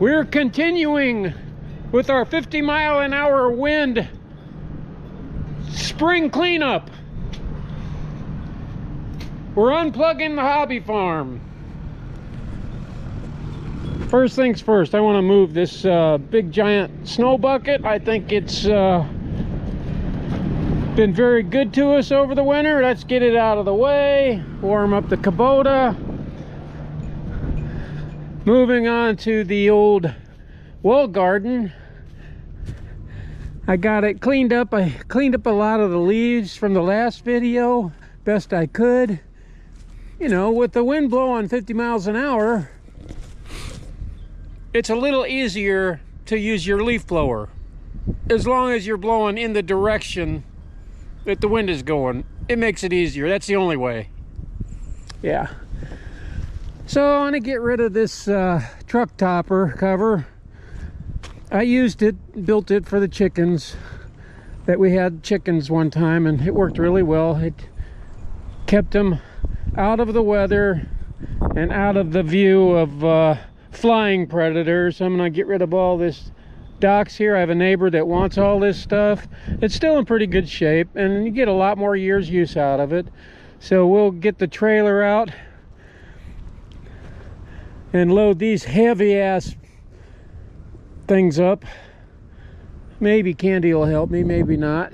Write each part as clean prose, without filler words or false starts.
We're continuing with our 50-mile-an-hour wind spring cleanup. We're unplugging the hobby farm. First things first, I want to move this big giant snow bucket. I think it's been very good to us over the winter. Let's get it out of the way, warm up the Kubota. Moving on to the old wall garden. I got it cleaned up. I cleaned up a lot of the leaves from the last video best I could. You know, with the wind blowing 50 miles an hour, it's a little easier to use your leaf blower as long as you're blowing in the direction that the wind is going. It makes it easier. That's the only way. Yeah. So I want to get rid of this truck topper cover. I used it, built it for the chickens. That we had chickens one time, and it worked really well. It kept them out of the weather and out of the view of flying predators. I'm going to get rid of all this docks here. I have a neighbor that wants all this stuff. It's still in pretty good shape, and you get a lot more years use out of it. So we'll get the trailer out and load these heavy ass things up. Maybe Candy will help me, maybe not.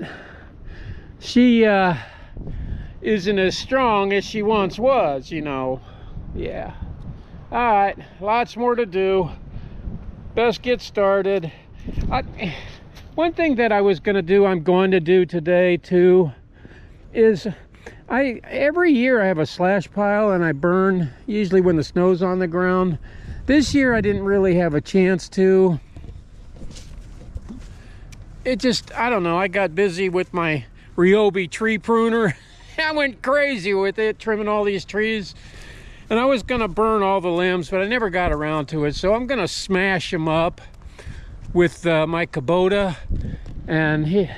She isn't as strong as she once was, you know. Yeah. All right, lots more to do. Best get started. One thing that I was gonna do, I'm going to do today too, is every year I have a slash pile and I burn, usually when the snow's on the ground. This year I didn't really have a chance to. It just, I don't know, I got busy with my Ryobi tree pruner. I went crazy with it, trimming all these trees. And I was gonna burn all the limbs, but I never got around to it. So I'm gonna smash them up with my Kubota. And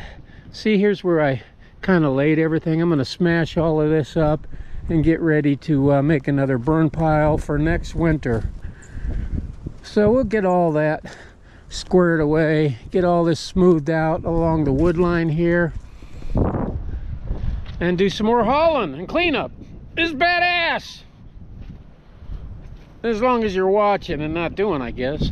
see, here's where I kind of laid everything. I'm going to smash all of this up and get ready to make another burn pile for next winter. So we'll get all that squared away, get all this smoothed out along the wood line here, and do some more hauling and cleanup. This is badass, as long as you're watching and not doing, I guess.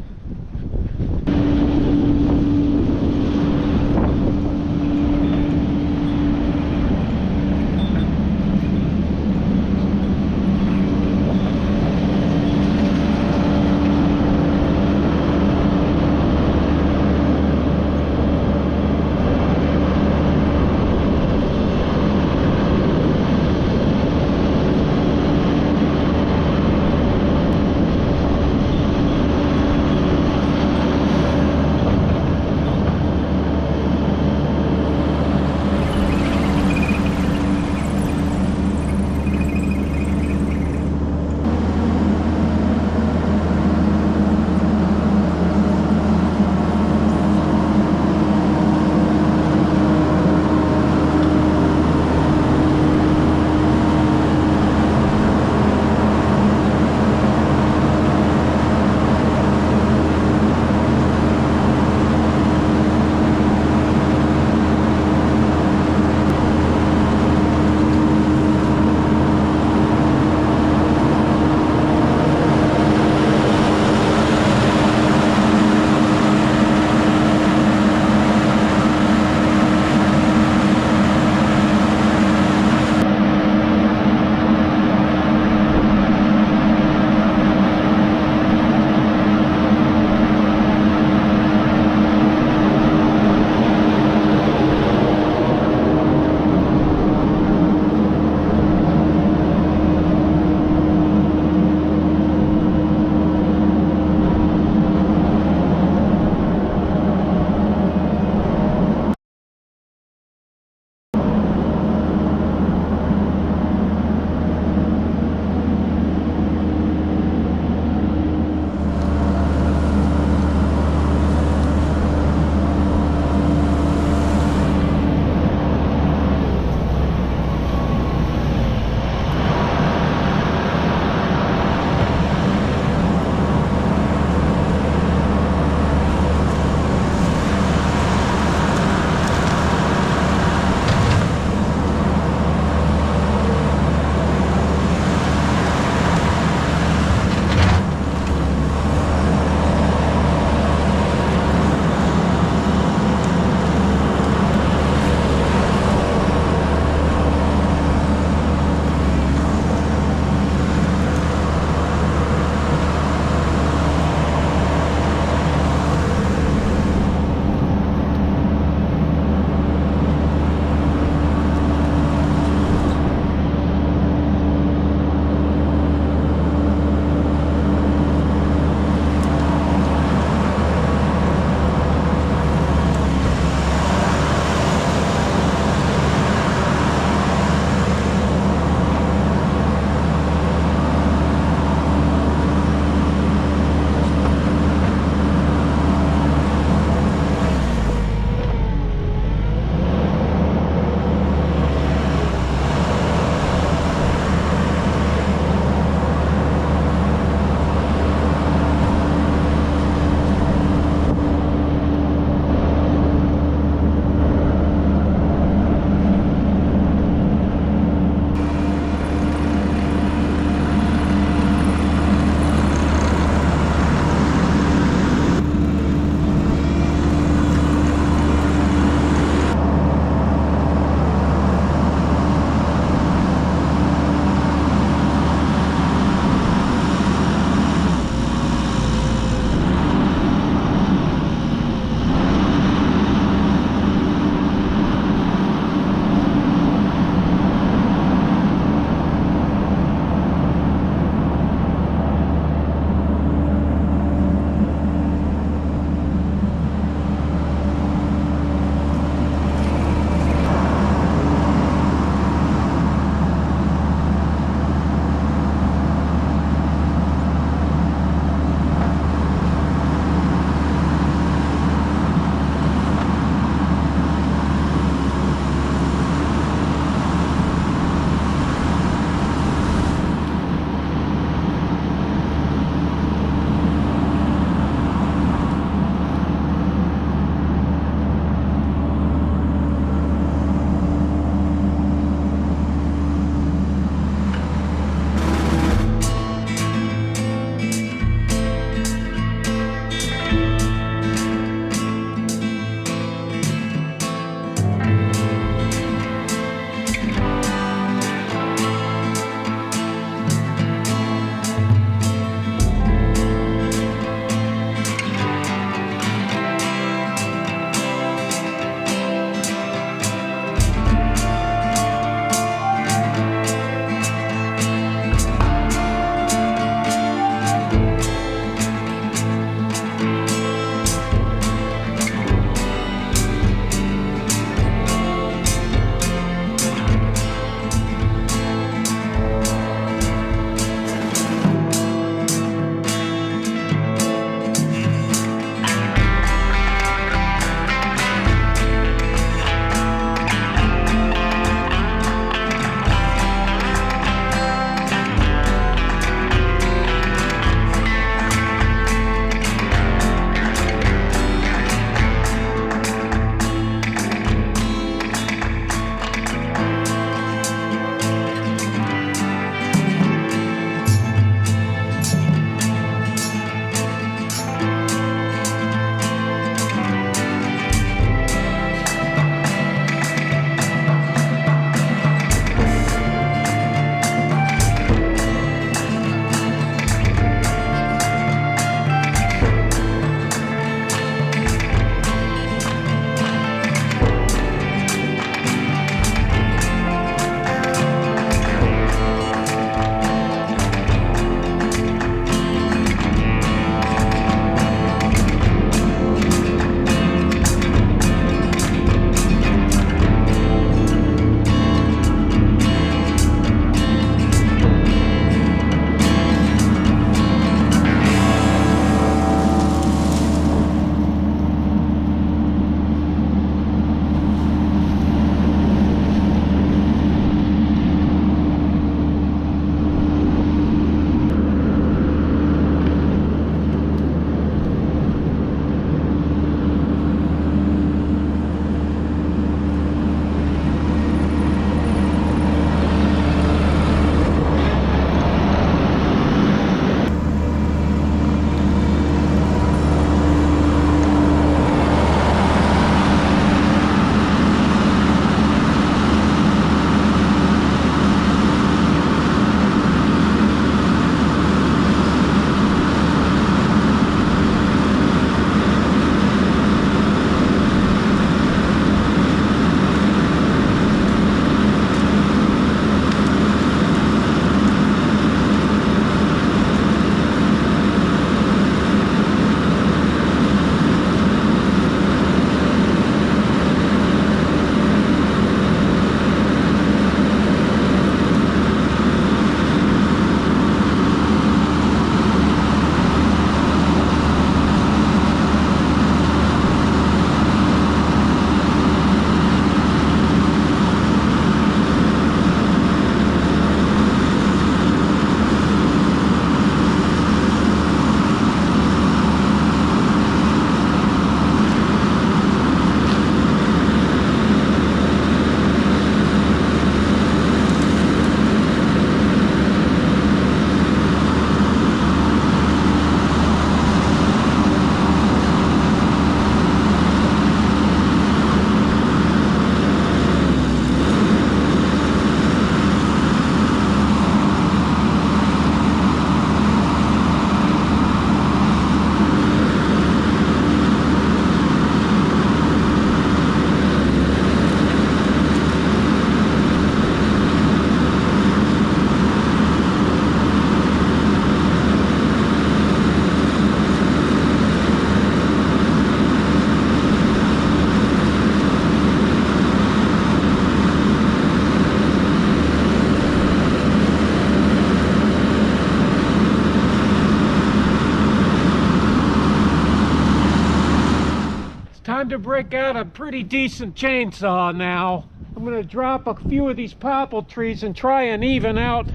Time to break out a pretty decent chainsaw now. I'm going to drop a few of these popple trees and try and even out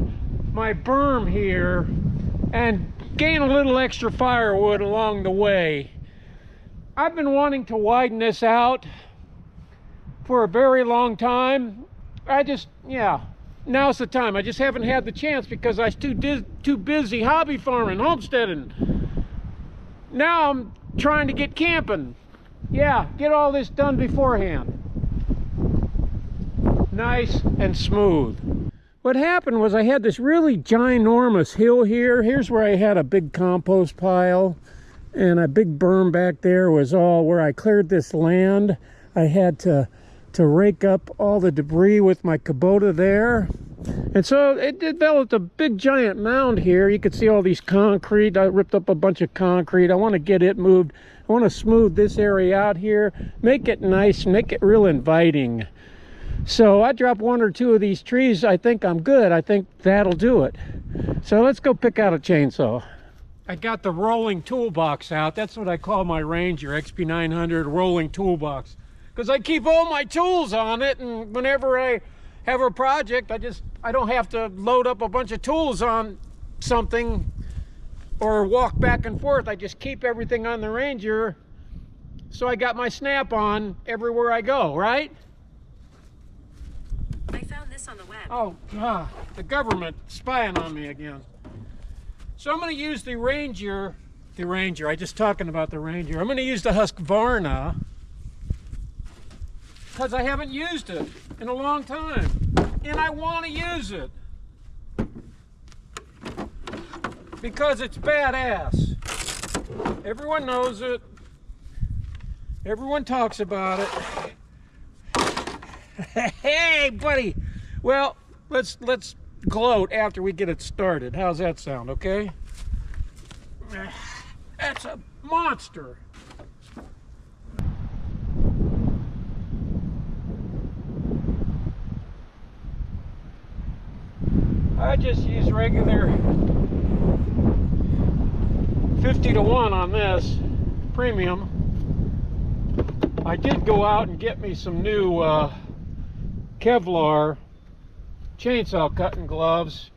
my berm here and gain a little extra firewood along the way. I've been wanting to widen this out for a very long time. Now's the time. I just haven't had the chance because I was too busy hobby farming, homesteading. Now I'm trying to get camping. Yeah, get all this done beforehand. Nice and smooth. What happened was I had this really ginormous hill here. Here's where I had a big compost pile, and a big berm back there was all where I cleared this land. I had to rake up all the debris with my KUBOTA there. And so it developed a big giant mound here. You could see all these concrete. I ripped up a bunch of concrete. I want to get it moved. I want to smooth this area out here, make it nice, make it real inviting. So I dropped one or two of these trees. I think I'm good. I think that'll do it. So let's go pick out a chainsaw. I got the rolling toolbox out. That's what I call my Ranger XP900 rolling toolbox, because I keep all my tools on it, and whenever I have a project, I don't have to load up a bunch of tools on something or walk back and forth. I just keep everything on the Ranger, so I got my snap-on everywhere I go, right? I found this on the web. Oh God, the government spying on me again. So I'm going to use the Ranger, I just talking about the Ranger. I'm going to use the HUSQVARNA because I haven't used it in a long time, and I want to use it because it's badass. Everyone knows it. Everyone talks about it. Hey, buddy. Well, let's gloat after we get it started. How's that sound, okay? That's a monster. I just use regular 50-to-1 on this premium. I did go out and get me some new Kevlar chainsaw cutting gloves.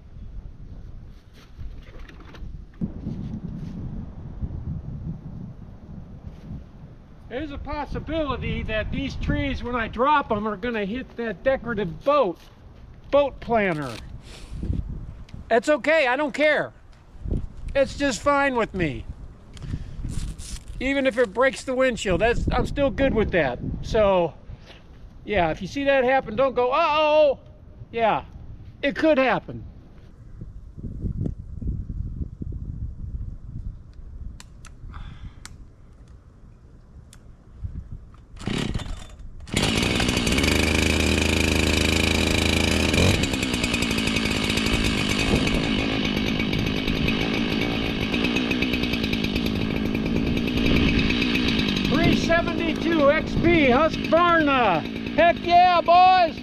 There's a possibility that these trees, when I drop them, are going to hit that decorative boat planter. That's okay, I don't care. It's just fine with me. Even if it breaks the windshield, I'm still good with that. So yeah, if you see that happen, don't go, uh-oh. Yeah, it could happen. XP HUSQVARNA. Heck yeah, boys!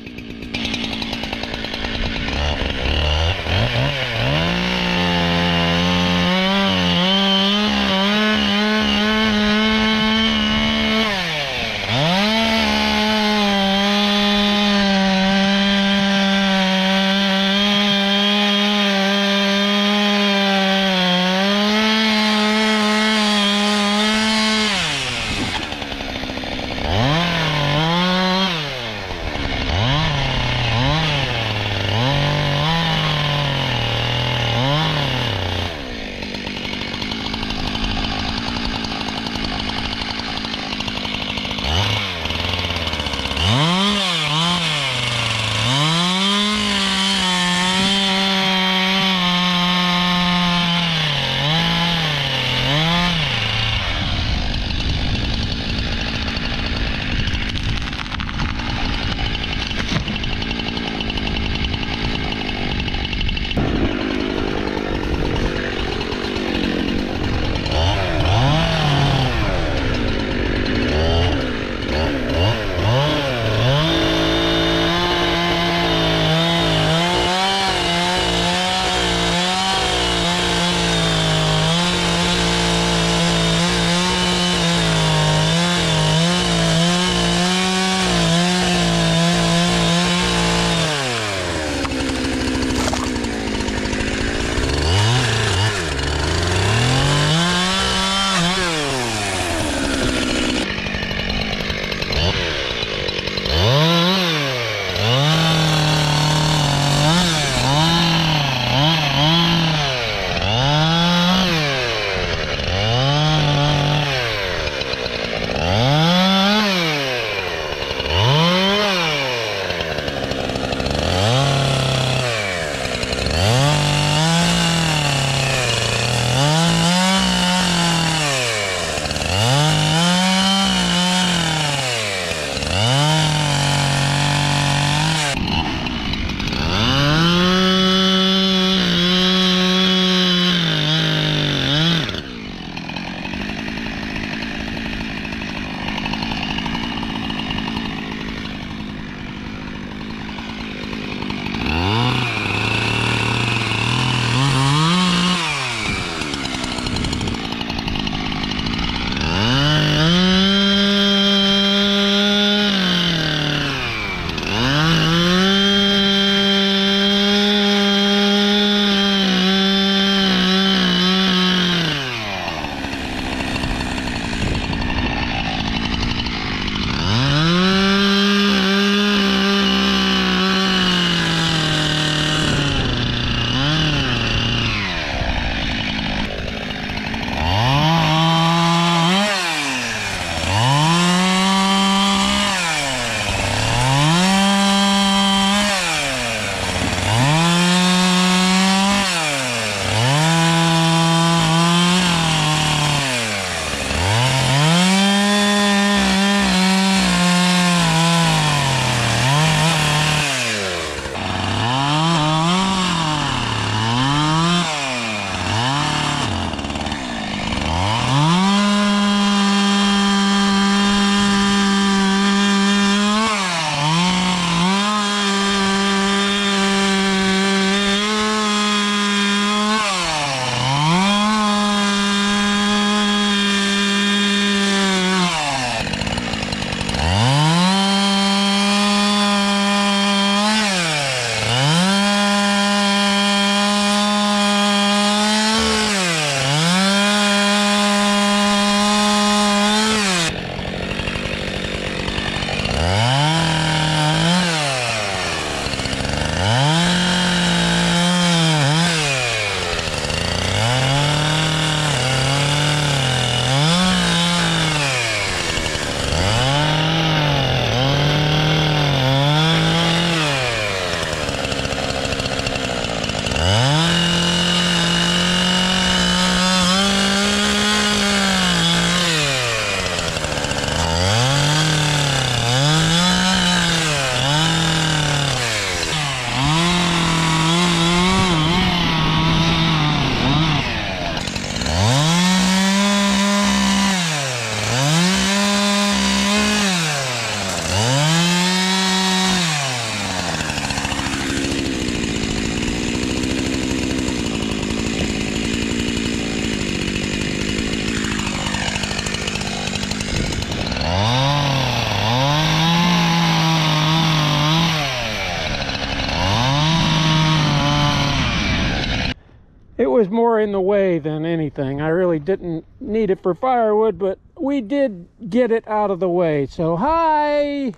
in the way than anything. I really didn't need it for firewood, but we did get it out of the way. So hi.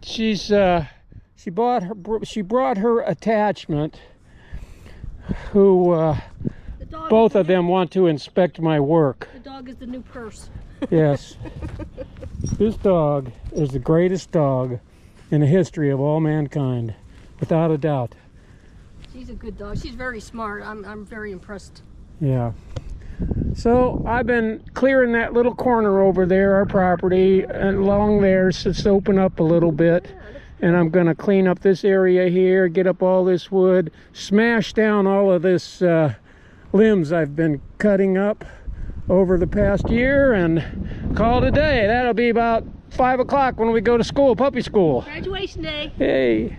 She brought her attachment, who both of them want to inspect my work. The dog is the new purse. Yes. This dog is the greatest dog in the history of all mankind, without a doubt. She's a good dog. She's very smart. I'm very impressed. Yeah. So I've been clearing that little corner over there, our property, and along there, so it's open up a little bit. And I'm going to clean up this area here, get up all this wood, smash down all of this limbs I've been cutting up over the past year, and call it a day. That'll be about 5 o'clock when we go to school, puppy school. Graduation day. Hey.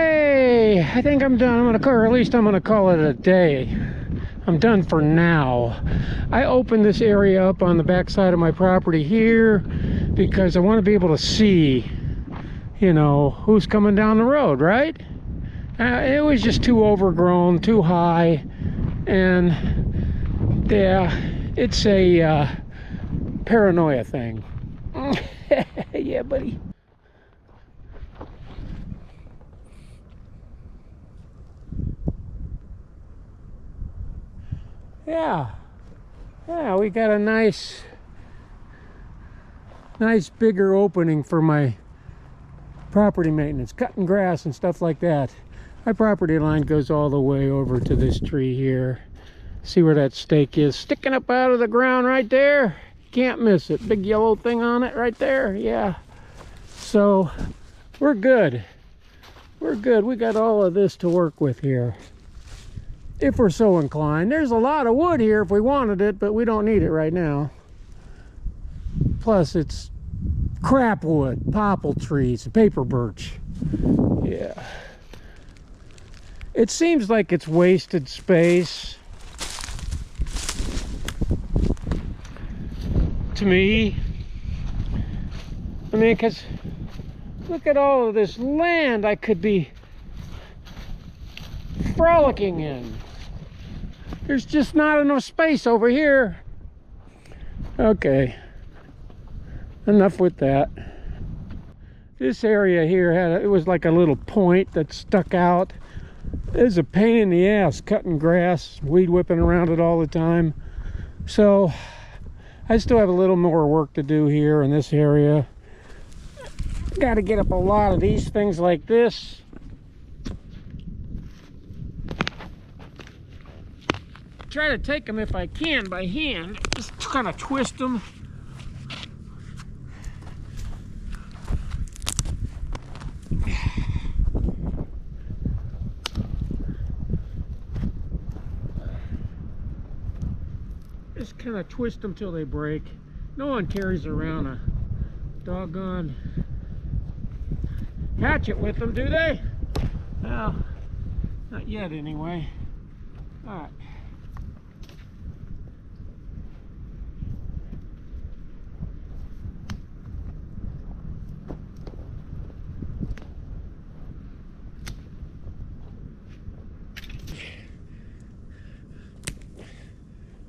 Okay, I think I'm done. I'm gonna call, or at least I'm gonna call it a day. I'm done for now. I opened this area up on the back side of my property here because I want to be able to see, you know, who's coming down the road, right? It was just too overgrown, too high, and yeah, it's a paranoia thing. Yeah, buddy. Yeah, we got a nice bigger opening for my property maintenance, cutting grass and stuff like that. My property line goes all the way over to this tree here. See where that stake is sticking up out of the ground right there? Can't miss it. Big yellow thing on it right there. Yeah. So we're good. We're good. We got all of this to work with here, if we're so inclined. There's a lot of wood here if we wanted it, but we don't need it right now. Plus it's crap wood, popple trees, paper birch. Yeah. It seems like it's wasted space to me. I mean, because look at all of this land I could be frolicking in. There's just not enough space over here. Okay, enough with that. This area here it was like a little point that stuck out. It was a pain in the ass cutting grass, weed whipping around it all the time. So I still have a little more work to do here in this area. Got to get up a lot of these things like this. Try to take them if I can by hand, just kind of twist them. Just kind of twist them till they break. No one carries around a doggone hatchet with them, do they? Well, not yet anyway. All right.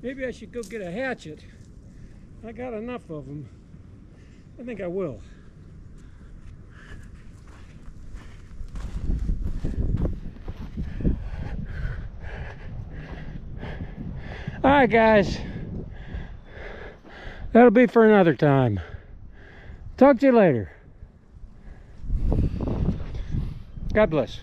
Maybe I should go get a hatchet. I got enough of them. I think I will. All right, guys. That'll be for another time. Talk to you later. God bless.